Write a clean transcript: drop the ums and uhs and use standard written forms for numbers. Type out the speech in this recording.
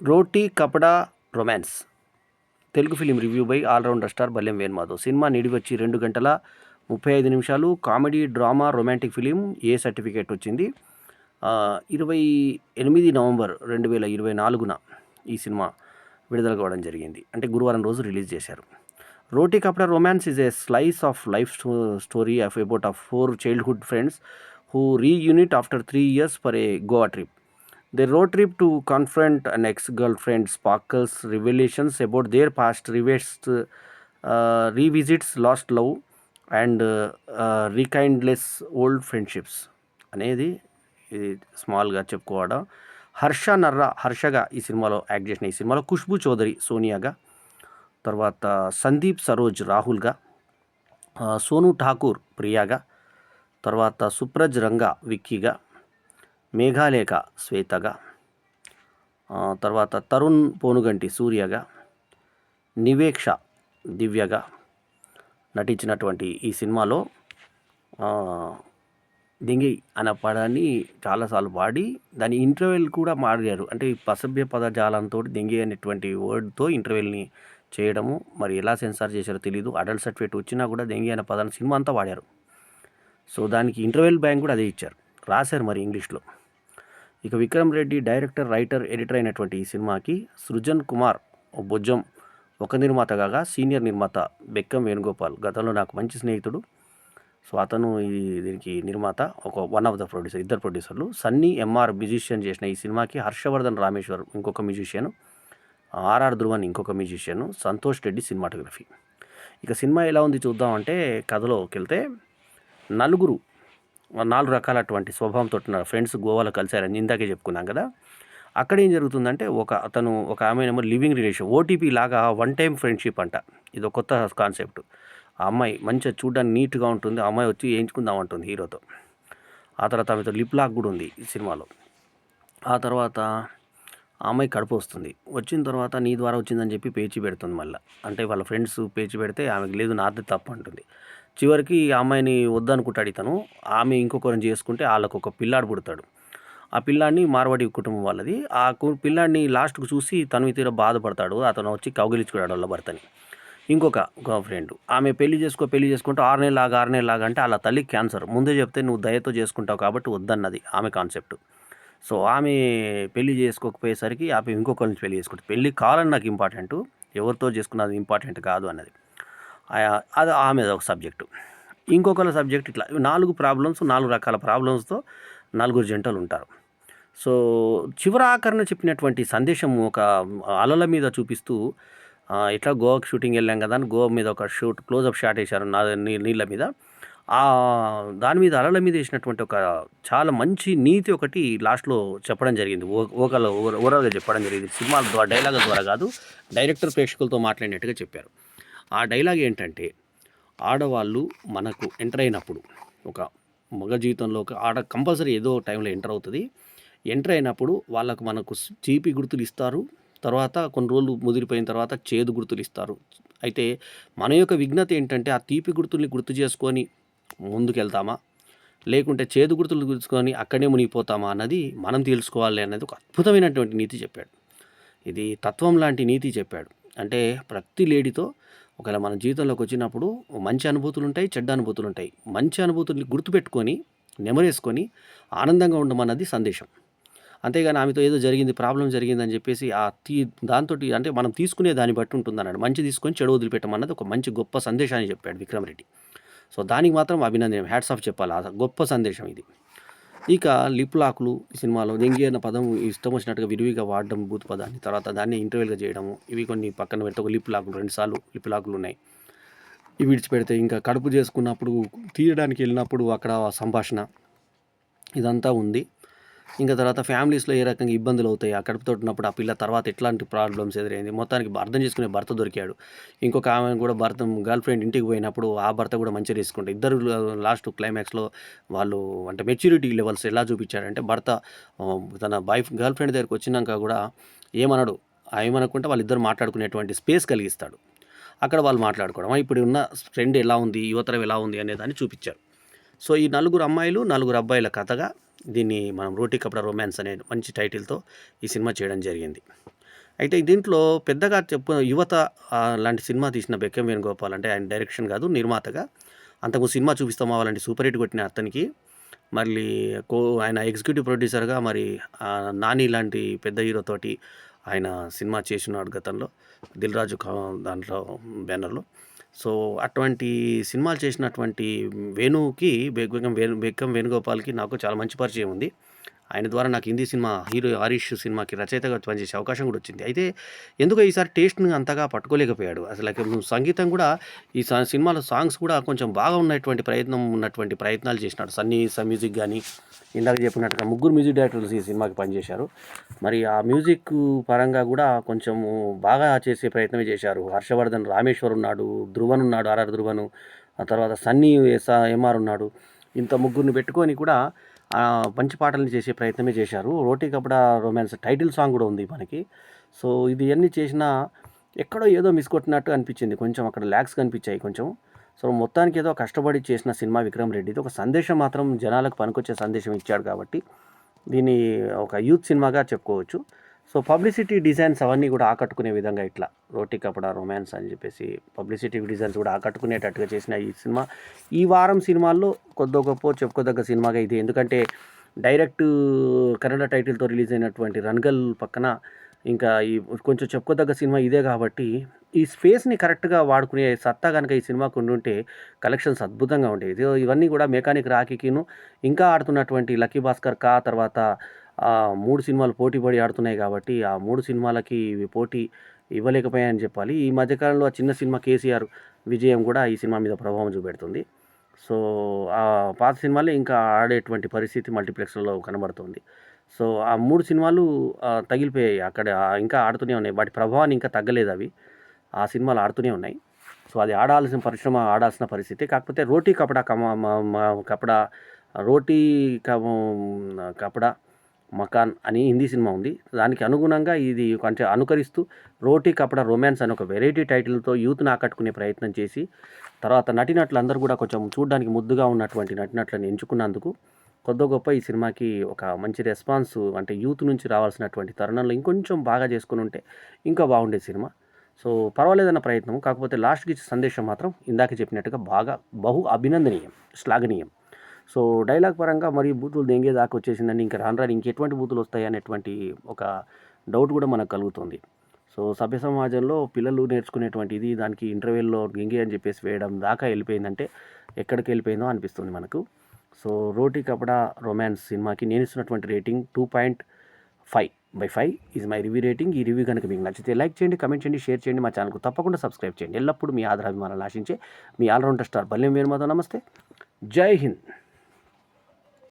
Roti Kapada romance Telugu film review by allrounder star Ballem Venumadhav. Cinema నిడివచ్చి 2 గంటల 35 నిమిషాలు. Comedy, drama, romantic film. A certificate వచ్చింది. 28 November 2024న ఈ సినిమా విడుదల కావడం జరిగింది. అంటే గురువారం రోజు రిలీజ్ చేశారు. Roti Kapada romance is a slice of life story of about of 4 childhood friends who reunite after 3 years for a Goa trip. Their road trip to confront an ex-girlfriend sparkles revelations about their past, revisits lost love and rekindles old friendships అనేది ఇది స్మాల్గా చెప్పుకోవడం. హర్షగా ఈ సినిమాలో act చేసిన ఈ సినిమాలో ఖుష్బూ చౌదరి సోనియాగా, తర్వాత సందీప్ సరోజ్ రాహుల్గా, సోను ఠాకూర్ ప్రియాగా, తర్వాత సుప్రజ్ రంగా విక్కీగా, మేఘాలేఖ శ్వేతగా, తర్వాత తరుణ్ పోనుగంటి సూర్యగా, నివేక్ష దివ్యగా నటించినటువంటి ఈ సినిమాలో దెంగి అనే పదాన్ని చాలాసార్లు పాడి దాని ఇంటర్వెల్ కూడా మారారు. అంటే ఈ అసభ్య పదజాలంతో దెంగి అనేటువంటి వర్డ్తో ఇంటర్వెల్ని చేయడము, మరి ఎలా సెన్సార్ చేశారో తెలియదు. అడల్ట్ సర్టిఫికేట్ వచ్చినా కూడా దెంగి అనే పదాన్ని సినిమా అంతా వాడారు. సో దానికి ఇంటర్వెల్ బ్యాంక్ కూడా అదే ఇచ్చారు, రాశారు మరి ఇంగ్లీష్లో. ఇక Vikram Reddy director, writer, editor అయినటువంటి ఈ సినిమాకి సృజన్ కుమార్ బొజ్జం ఒక నిర్మాత కాగా, సీనియర్ నిర్మాత బెక్కం వేణుగోపాల్ గతంలో నాకు మంచి స్నేహితుడు. సో అతను దీనికి నిర్మాత, వన్ ఆఫ్ ద ప్రొడ్యూసర్, ఇద్దరు ప్రొడ్యూసర్లు. సన్నీ ఎంఆర్ మ్యూజిషియన్ చేసిన ఈ సినిమాకి హర్షవర్ధన్ రామేశ్వర్ ఇంకొక మ్యూజిషియన్, ఆర్ఆర్ ధ్రువన్ ఇంకొక మ్యూజిషియన్, సంతోష్ రెడ్డి సినిమాటోగ్రఫీ. ఇక సినిమా ఎలా ఉంది చూద్దామంటే, కథలోకి వెళ్తే 4 రకాలటువంటి స్వభావంతో ఉన్న ఫ్రెండ్స్ గోవాలో కలిశారని ఇందాకే చెప్పుకున్నాం కదా. అక్కడ ఏం జరుగుతుందంటే, ఒక ఆమెనేమో లివింగ్ రిలేషన్, ఓటీపీ లాగా వన్ టైం ఫ్రెండ్షిప్ అంట. ఇది ఒక కొత్త కాన్సెప్ట్. ఆ అమ్మాయి మంచిగా చూడడానికి నీట్గా ఉంటుంది. ఆ అమ్మాయి వచ్చి వేయించుకుందాం అంటుంది హీరోతో. ఆ తర్వాత ఆమెతో లిప్ లాక్ కూడా ఉంది ఈ సినిమాలో. ఆ తర్వాత ఆ అమ్మాయి కడుపు వస్తుంది. వచ్చిన తర్వాత నీ ద్వారా వచ్చిందని చెప్పి పేచి పెడుతుంది మళ్ళీ. అంటే వాళ్ళ ఫ్రెండ్స్ పేచి పెడితే ఆమెకు లేదు, నాది తప్పు అంటుంది. చివరికి ఆ అమ్మాయిని వద్దనుకుంటాడు ఇతను. ఆమె ఇంకొకరిని చేసుకుంటే వాళ్ళకు ఒక పిల్లాడు పుడతాడు. ఆ పిల్లాడిని మార్వాడి కుటుంబం వాళ్ళది. ఆ పిల్లాడిని లాస్ట్కు చూసి తను తీరా బాధపడతాడు. అతను వచ్చి కౌగిలించుకున్నాడు వాళ్ళ భర్తని. ఇంకొక ఫ్రెండ్, ఆమె పెళ్లి చేసుకుంటూ 6 నెలలాగా అంటే వాళ్ళ తల్లికి క్యాన్సర్. ముందే చెప్తే నువ్వు దయతో చేసుకుంటావు కాబట్టి వద్దన్నది ఆమె కాన్సెప్ట్. సో ఆమె పెళ్లి చేసుకోకపోయేసరికి ఆమె ఇంకొకరిని పెళ్లి చేసుకుంటుంది. పెళ్లి కావాలని నాకు ఇంపార్టెంట్, ఎవరితో చేసుకున్నది ఇంపార్టెంట్ కాదు అన్నది. అది ఆమె ఒక సబ్జెక్టు. ఇంకొకళ్ళ సబ్జెక్ట్ ఇట్లా 4 రకాల ప్రాబ్లమ్స్తో 4 జంటలు ఉంటారు. సో చివరాఖరణ చెప్పినటువంటి సందేశం ఒక అలల మీద చూపిస్తూ, ఇట్లా గోవాకి షూటింగ్ వెళ్ళాం కదా అని గోవా మీద ఒక క్లోజప్ షాట్ వేశారు నీళ్ళ మీద. దాని మీద అలల మీద వేసినటువంటి ఒక చాలా మంచి నీతి ఒకటి లాస్ట్లో చెప్పడం జరిగింది. ఓవరాల్గా చెప్పడం జరిగింది. సినిమా డైలాగ్ ద్వారా కాదు, డైరెక్టర్ ప్రేక్షకులతో మాట్లాడినట్టుగా చెప్పారు. ఆ డైలాగ్ ఏంటంటే, ఆడవాళ్ళు మనకు ఎంటర్ అయినప్పుడు, ఒక మగ జీవితంలో కంపల్సరీ ఏదో టైంలో ఎంటర్ అవుతుంది. ఎంటర్ అయినప్పుడు మనకు తీపి గుర్తులు ఇస్తారు. తర్వాత కొన్ని రోజులు ముదిరిపోయిన తర్వాత చేదు గుర్తులు ఇస్తారు. అయితే మన యొక్క విఘ్నత ఏంటంటే, ఆ తీపి గుర్తుల్ని గుర్తు చేసుకొని ముందుకెళ్తామా, లేకుంటే చేదు గుర్తులు గుర్తుకొని అక్కడే మునిగిపోతామా అన్నది మనం తెలుసుకోవాలి అనేది ఒక అద్భుతమైనటువంటి నీతి చెప్పాడు. ఇది తత్వం లాంటి నీతి చెప్పాడు. అంటే ప్రతి లేడీతో ఒకవేళ మన జీవితంలోకి వచ్చినప్పుడు మంచి అనుభూతులు ఉంటాయి, చెడ్డ అనుభూతులు ఉంటాయి. మంచి అనుభూతుల్ని గుర్తుపెట్టుకొని నెమరేసుకొని ఆనందంగా ఉండమన్నది సందేశం. అంతేగాని ఆమెతో ఏదో ప్రాబ్లం జరిగిందని చెప్పేసి దాంతో అంటే మనం తీసుకునే దాన్ని బట్టి ఉంటుందన్నాడు. మంచి తీసుకొని చెడు వదిలిపెట్టమన్నది ఒక మంచి గొప్ప సందేశాన్ని చెప్పాడు విక్రమ్ రెడ్డి. సో దానికి మాత్రం అభినందన, హ్యాట్స్ ఆఫ్ చెప్పాలి. గొప్ప సందేశం ఇది. ఇక లిప్ లాక్లు ఈ సినిమాలో దెంగి అన్న పదం ఇష్టం వచ్చినట్టుగా విరివిగా వాడడం, బూత్ పదాన్ని, తర్వాత దాన్ని ఇంటర్వెల్గా చేయడము, ఇవి కొన్ని పక్కన పెడితే ఒక లిప్ లాక్లు 2 సార్లు లిప్ లాక్లు ఉన్నాయి. ఇవి విడిచిపెడితే ఇంకా కడుపు చేసుకున్నప్పుడు తీయడానికి వెళ్ళినప్పుడు అక్కడ సంభాషణ ఇదంతా ఉంది. ఇంకా తర్వాత ఫ్యామిలీస్లో ఏ రకంగా ఇబ్బందులు అవుతాయి, ఆ కడుపుతో ఉన్నప్పుడు ఆ పిల్ల తర్వాత ఎట్లాంటి ప్రాబ్లమ్స్ ఎదురైంది, మొత్తానికి అర్థం చేసుకునే భర్త దొరికాడు. ఇంకొక ఆమె కూడా గర్ల్ ఫ్రెండ్ ఇంటికి పోయినప్పుడు ఆ భర్త కూడా మంచిగా తీసుకుంటారు. ఇద్దరు లాస్ట్ క్లైమాక్స్లో వాళ్ళు అంటే మెచ్యూరిటీ లెవెల్స్ ఎలా చూపించాడంటే, భర్త తన గర్ల్ ఫ్రెండ్ దగ్గరికి వచ్చినాక కూడా ఏమనుకుంటే వాళ్ళిద్దరు మాట్లాడుకునేటువంటి స్పేస్ కలిగిస్తాడు. అక్కడ వాళ్ళు మాట్లాడుకోవడం, ఇప్పుడు ఉన్న ఫ్రెండ్ ఎలా ఉంది, యువతరం ఎలా ఉంది అనేదాన్ని చూపించారు. సో ఈ 4 అమ్మాయిలు 4 అబ్బాయిల కథగా దీన్ని మనం రోటీ కపడా రొమాన్స్ అనే మంచి టైటిల్తో ఈ సినిమా చేయడం జరిగింది. అయితే దీంట్లో పెద్దగా యువత లాంటి సినిమా తీసిన బెక్కం వేణుగోపాల్ అంటే ఆయన డైరెక్షన్ కాదు, నిర్మాతగా. అంతకుముందు సినిమా చూపిస్తామా అలాంటి సూపర్ హిట్ కొట్టిన అతనికి మళ్ళీ ఆయన ఎగ్జిక్యూటివ్ ప్రొడ్యూసర్గా మరి నాని లాంటి పెద్ద హీరోతోటి ఆయన సినిమా చేసినాడు గతంలో, దిల్ రాజు దాంట్లో బ్యానర్లో. సో అటువంటి సినిమాలు చేసినటువంటి వేణుకి బెక్కం వేణుగోపాల్కి నాకు చాలా మంచి పరిచయం ఉంది. ఆయన ద్వారా నాకు హిందీ సినిమా హీరో హరీష్ సినిమాకి రచయితగా పనిచేసే అవకాశం కూడా వచ్చింది. అయితే ఎందుకో ఈసారి టేస్ట్‌ని అంతగా పట్టుకోలేకపోయాడు. సంగీతం కూడా ఈ సినిమాలో సాంగ్స్ కూడా కొంచెం బాగా ఉన్నటువంటి ప్రయత్నాలు చేసినాడు. సన్నీ మ్యూజిక్ గానీ, ఇందాక చెప్పినట్టుగా ముగ్గురు మ్యూజిక్ డైరెక్టర్స్ ఈ సినిమాకి పనిచేశారు. మరి ఆ మ్యూజిక్ పరంగా కూడా కొంచెము బాగా చేసే ప్రయత్నమే చేశారు. హర్షవర్ధన్, రామేశ్వర్ ఉన్నాడు, ధ్రువన్ ఉన్నాడు, ఆర్ఆర్ ధ్రువను, ఆ తర్వాత సన్నీ ఎంఆర్ ఉన్నాడు. ఇంత ముగ్గురిని పెట్టుకొని కూడా మంచి పాటలను చేసే ప్రయత్నమే చేశారు. Roti Kapada romance title song కూడా ఉంది మనకి. సో ఇది అన్నీ చేసినా ఎక్కడో ఏదో మిస్ కొట్టినట్టు అనిపించింది. కొంచెం అక్కడ ల్యాగ్స్ కనిపించాయి కొంచెం. సో మొత్తానికి ఏదో కష్టపడి చేసిన సినిమా విక్రమ్ రెడ్డిది. ఒక సందేశం మాత్రం జనాలకు పనికొచ్చే సందేశం ఇచ్చాడు కాబట్టి దీన్ని ఒక యూత్ సినిమాగా చెప్పుకోవచ్చు. సో పబ్లిసిటీ డిజైన్స్ అవన్నీ కూడా ఆకట్టుకునే విధంగా ఇట్లా రోటీ కపడా రొమాన్స్ అని చెప్పేసి పబ్లిసిటీ డిజైన్స్ కూడా ఆకట్టుకునేటట్టుగా చేసిన ఈ సినిమా ఈ వారం సినిమాల్లో కొద్దో గొప్ప చెప్పుకోదగ్గ సినిమాగా ఇది. ఎందుకంటే డైరెక్ట్ కన్నడ టైటిల్తో రిలీజ్ అయినటువంటి రణగల్ పక్కన ఇంకా ఈ కొంచెం చెప్పుకోదగ్గ సినిమా ఇదే కాబట్టి ఈ స్పేస్ని కరెక్ట్గా వాడుకునే సత్తా కనుక ఈ సినిమాకు ఉండుంటే కలెక్షన్స్ అద్భుతంగా ఉండేది. ఇవన్నీ కూడా మెకానిక్ రాకీకిను ఇంకా ఆడుతున్నటువంటి లక్కీ భాస్కర్ తర్వాత 3 సినిమాలు పోటీ పడి ఆడుతున్నాయి కాబట్టి ఆ 3 సినిమాలకి ఇవి పోటీ ఇవ్వలేకపోయాయని చెప్పాలి. ఈ మధ్యకాలంలో ఆ చిన్న సినిమా కేసీఆర్ విజయం కూడా ఈ సినిమా మీద ప్రభావం చూపెడుతుంది. సో పాత సినిమాలే ఇంకా ఆడేటువంటి పరిస్థితి మల్టీప్లెక్స్లలో కనబడుతుంది. సో ఆ 3 సినిమాలు తగిలిపోయాయి అక్కడ, ఇంకా ఆడుతూనే ఉన్నాయి. వాటి ప్రభావాన్ని ఇంకా తగ్గలేదు అవి. ఆ సినిమాలు ఆడుతూనే ఉన్నాయి. సో అది పరిశ్రమ ఆడాల్సిన పరిస్థితి. కాకపోతే రోటీ కపడా కపడా రోటీ కపడా మకాన్ అని హిందీ సినిమా ఉంది. దానికి అనుగుణంగా ఇది కొంచెం అనుకరిస్తూ రోటీ కపడా రొమాన్స్ అని ఒక వెరైటీ టైటిల్తో యూత్‌ని ఆకట్టుకునే ప్రయత్నం చేసి, తర్వాత నటీనటులందరూ కూడా కొంచెం చూడడానికి ముద్దుగా ఉన్నటువంటి నటీనటులను ఎంచుకున్నందుకు కొద్దో గొప్ప ఈ సినిమాకి ఒక మంచి రెస్పాన్స్, అంటే యూత్ నుంచి రావాల్సినటువంటి తరుణంలో ఇంకొంచెం బాగా చేసుకునుంటే ఇంకా బాగుండేది సినిమా. సో పర్వాలేదన్న ప్రయత్నం. కాకపోతే లాస్ట్‌కి ఇచ్చే సందేశం మాత్రం ఇందాక చెప్పినట్టుగా బాగా అభినందనీయం, శ్లాఘనీయం. సో డైలాగ్ పరంగా మరి బూతులు దెంగేదాకా వచ్చేసిందండి. ఇంకా రాను ఇంకెటువంటి బూతులు వస్తాయి అనేటువంటి ఒక డౌట్ కూడా మనకు కలుగుతుంది. సో సభ్య సమాజంలో పిల్లలు నేర్చుకునేటువంటి ఇది దానికి ఇంటర్వెల్‌లో దెంగే అని చెప్పేసి వేయడం దాకా వెళ్ళిపోయిందంటే ఎక్కడికి వెళ్ళిపోయిందో అనిపిస్తుంది మనకు. సో రోటీ కపడా రొమాన్స్ సినిమాకి నేను ఇస్తున్నటువంటి rating 2.5/5 is my review rating. ఈ రివ్యూ కనుక మీకు నచ్చితే లైక్ చేయండి, కమెంట్ చేయండి, షేర్ చేయండి. మా ఛానల్‌కు తప్పకుండా సబ్స్క్రైబ్ చేయండి. ఎల్లప్పుడూ మీ ఆదరాభిమానాలను ఆశించే మీ ఆల్రౌండర్ స్టార్ బల్లెం వేణుమాధవ్. నమస్తే, జై హింద్.